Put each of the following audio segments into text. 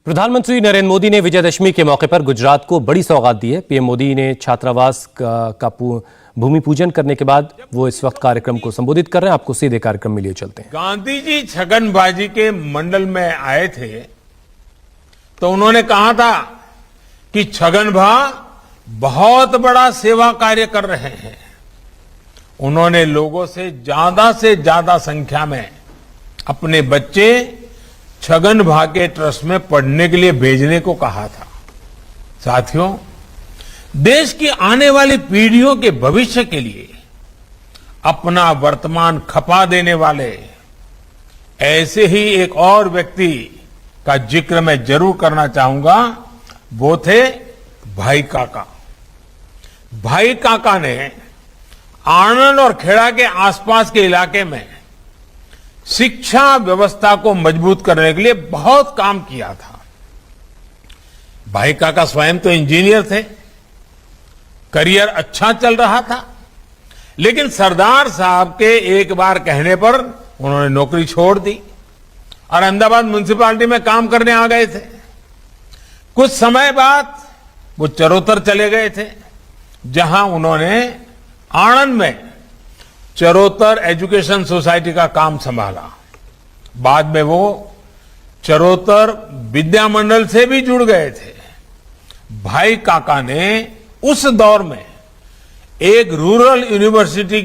प्रधानमंत्री नरेंद्र मोदी ने विजयदशमी के मौके पर गुजरात को बड़ी सौगात दी है। पीएम मोदी ने छात्रावास का भूमि पूजन करने के बाद वो इस वक्त कार्यक्रम को संबोधित कर रहे हैं। आपको सीधे कार्यक्रम में लिए चलते हैं। गांधी जी छगनभाई के मंडल में आए थे तो उन्होंने कहा था कि छगनभा बहुत बड़ा सेवा कार्य कर रहे हैं। उन्होंने लोगों से ज्यादा संख्या में अपने बच्चे छगनभा के ट्रस्ट में पढ़ने के लिए भेजने को कहा था। साथियों, देश की आने वाली पीढ़ियों के भविष्य के लिए अपना वर्तमान खपा देने वाले ऐसे ही एक और व्यक्ति का जिक्र मैं जरूर करना चाहूंगा। वो थे भाई काका। भाई काका ने आणंद और खेड़ा के आसपास के इलाके में शिक्षा व्यवस्था को मजबूत करने के लिए बहुत काम किया था। भाई काका स्वयं तो इंजीनियर थे, करियर अच्छा चल रहा था, लेकिन सरदार साहब के एक बार कहने पर उन्होंने नौकरी छोड़ दी और अहमदाबाद म्युनिसिपैलिटी में काम करने आ गए थे। कुछ समय बाद वो चरोतर चले गए थे, जहां उन्होंने आणंद में चरोतर एजुकेशन सोसाइटी का काम संभाला। बाद में वो चरोतर विद्या मंडल से भी जुड़ गए थे। भाई काका ने उस दौर में एक रूरल यूनिवर्सिटी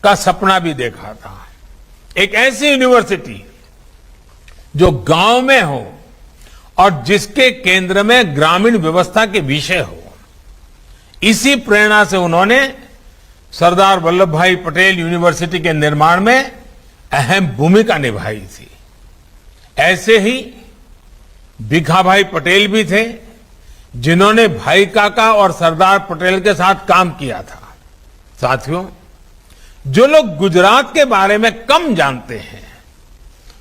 का सपना भी देखा था। एक ऐसी यूनिवर्सिटी जो गांव में हो और जिसके केंद्र में ग्रामीण व्यवस्था के विषय हो। इसी प्रेरणा से उन्होंने सरदार वल्लभ भाई पटेल यूनिवर्सिटी के निर्माण में अहम भूमिका निभाई थी। ऐसे ही भिखाभाई पटेल भी थे, जिन्होंने भाई काका और सरदार पटेल के साथ काम किया था। साथियों, जो लोग गुजरात के बारे में कम जानते हैं,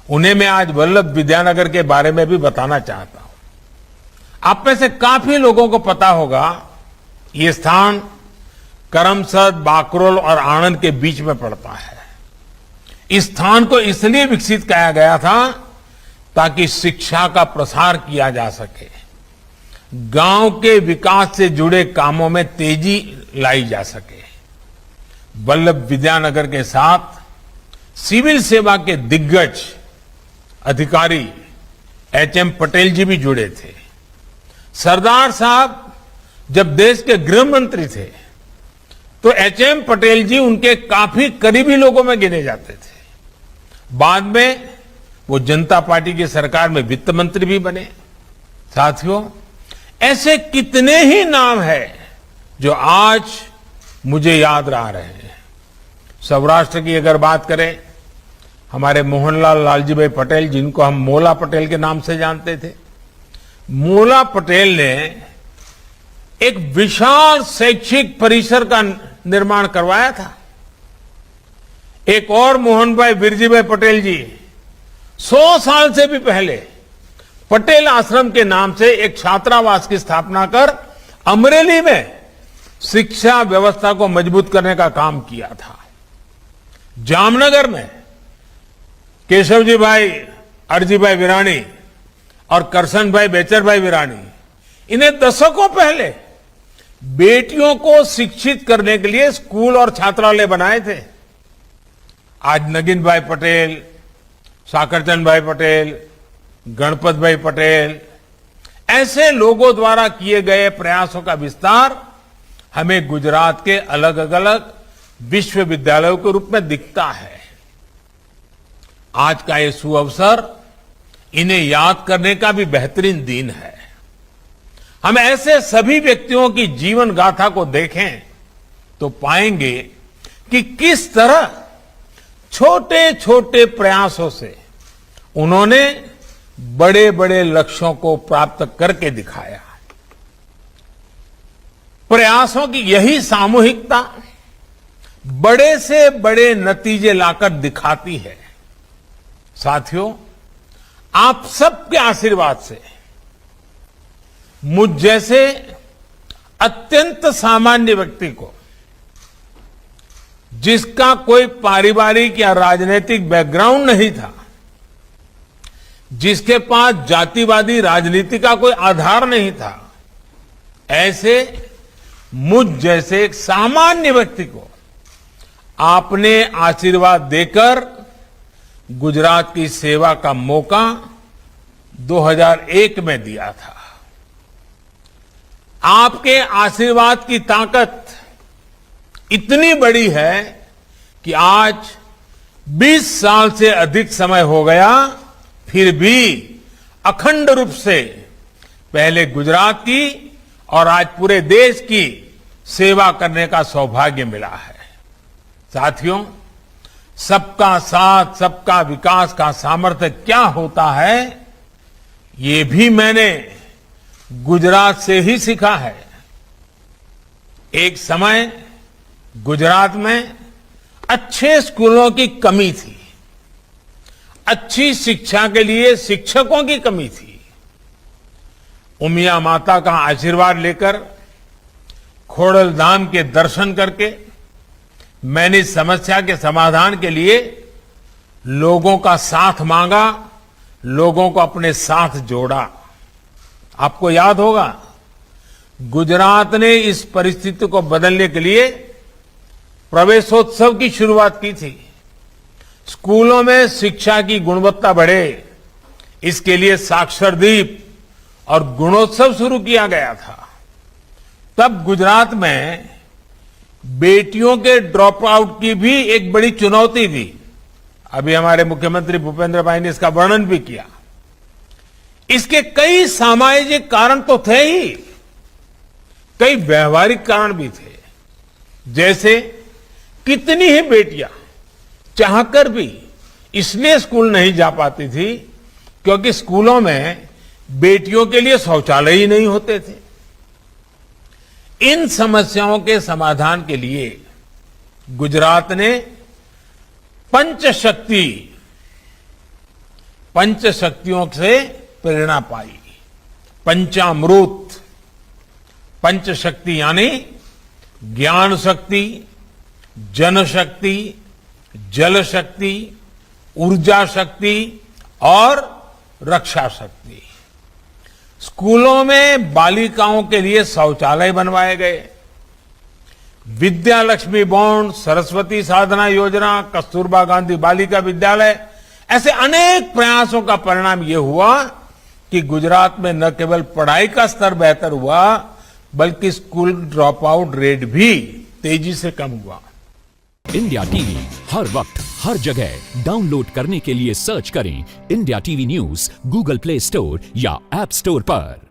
उन्हें मैं आज वल्लभ विद्यानगर के बारे में भी बताना चाहता हूं। आप में से काफी लोगों को पता होगा, ये स्थान करमसद, बाकरोल और आणंद के बीच में पड़ता है। इस स्थान को इसलिए विकसित किया गया था ताकि शिक्षा का प्रसार किया जा सके, गांव के विकास से जुड़े कामों में तेजी लाई जा सके। वल्लभ विद्यानगर के साथ सिविल सेवा के दिग्गज अधिकारी एचएम पटेल जी भी जुड़े थे। सरदार साहब जब देश के गृह मंत्री थे तो एचएम पटेल जी उनके काफी करीबी लोगों में गिने जाते थे। बाद में वो जनता पार्टी की सरकार में वित्त मंत्री भी बने। साथियों, ऐसे कितने ही नाम हैं जो आज मुझे याद रह रहे हैं। सौराष्ट्र की अगर बात करें, हमारे मोहनलाल लालजी भाई पटेल, जिनको हम मोला पटेल के नाम से जानते थे। मोला पटेल ने एक विशाल शैक्षिक परिसर का निर्माण करवाया था। एक और मोहन भाई बिरजी भाई पटेल जी 100 साल से भी पहले पटेल आश्रम के नाम से एक छात्रावास की स्थापना कर अमरेली में शिक्षा व्यवस्था को मजबूत करने का काम किया था। जामनगर में केशवजी भाई अरजी भाई विरानी और करसन भाई बेचर भाई विरानी, इन्हें दशकों पहले बेटियों को शिक्षित करने के लिए स्कूल और छात्रालय बनाए थे। आज नगीन भाई पटेल, साकरचंद भाई पटेल, गणपत भाई पटेल, ऐसे लोगों द्वारा किए गए प्रयासों का विस्तार हमें गुजरात के अलग अलग विश्वविद्यालयों के रूप में दिखता है। आज का ये सुअवसर इन्हें याद करने का भी बेहतरीन दिन है। हम ऐसे सभी व्यक्तियों की जीवन गाथा को देखें तो पाएंगे कि किस तरह छोटे छोटे प्रयासों से उन्होंने बड़े बड़े लक्ष्यों को प्राप्त करके दिखाया। प्रयासों की यही सामूहिकता बड़े से बड़े नतीजे लाकर दिखाती है। साथियों, आप सबके आशीर्वाद से मुझ जैसे अत्यंत सामान्य व्यक्ति को, जिसका कोई पारिवारिक या राजनीतिक बैकग्राउंड नहीं था, जिसके पास जातिवादी राजनीति का कोई आधार नहीं था, ऐसे मुझ जैसे एक सामान्य व्यक्ति को आपने आशीर्वाद देकर गुजरात की सेवा का मौका 2001 में दिया था। आपके आशीर्वाद की ताकत इतनी बड़ी है कि आज 20 साल से अधिक समय हो गया, फिर भी अखंड रूप से पहले गुजरात की और आज पूरे देश की सेवा करने का सौभाग्य मिला है। साथियों, सबका साथ सबका विकास का सामर्थ्य क्या होता है, ये भी मैंने गुजरात से ही सीखा है। एक समय गुजरात में अच्छे स्कूलों की कमी थी, अच्छी शिक्षा के लिए शिक्षकों की कमी थी। उमिया माता का आशीर्वाद लेकर, खोड़ल धाम के दर्शन करके मैंने इस समस्या के समाधान के लिए लोगों का साथ मांगा, लोगों को अपने साथ जोड़ा। आपको याद होगा, गुजरात ने इस परिस्थिति को बदलने के लिए प्रवेशोत्सव की शुरुआत की थी। स्कूलों में शिक्षा की गुणवत्ता बढ़े, इसके लिए साक्षरदीप और गुणोत्सव शुरू किया गया था। तब गुजरात में बेटियों के ड्रॉप आउट की भी एक बड़ी चुनौती थी। अभी हमारे मुख्यमंत्री भूपेंद्र भाई ने इसका वर्णन भी किया। इसके कई सामाजिक कारण तो थे ही, कई व्यवहारिक कारण भी थे। जैसे कितनी ही बेटियां चाहकर भी इसलिए स्कूल नहीं जा पाती थी क्योंकि स्कूलों में बेटियों के लिए शौचालय ही नहीं होते थे। इन समस्याओं के समाधान के लिए गुजरात ने पंचशक्तियों से प्रेरणा पाई। पंचामृत, पंचशक्ति यानी ज्ञान शक्ति, जनशक्ति, जल शक्ति, ऊर्जा शक्ति और रक्षा शक्ति। स्कूलों में बालिकाओं के लिए शौचालय बनवाए गए। विद्या लक्ष्मी बॉन्ड, सरस्वती साधना योजना, कस्तूरबा गांधी बालिका विद्यालय, ऐसे अनेक प्रयासों का परिणाम यह हुआ कि गुजरात में न केवल पढ़ाई का स्तर बेहतर हुआ, बल्कि स्कूल ड्रॉप आउट रेट भी तेजी से कम हुआ। इंडिया टीवी हर वक्त हर जगह डाउनलोड करने के लिए सर्च करें India TV news Google play store या ऐप स्टोर पर।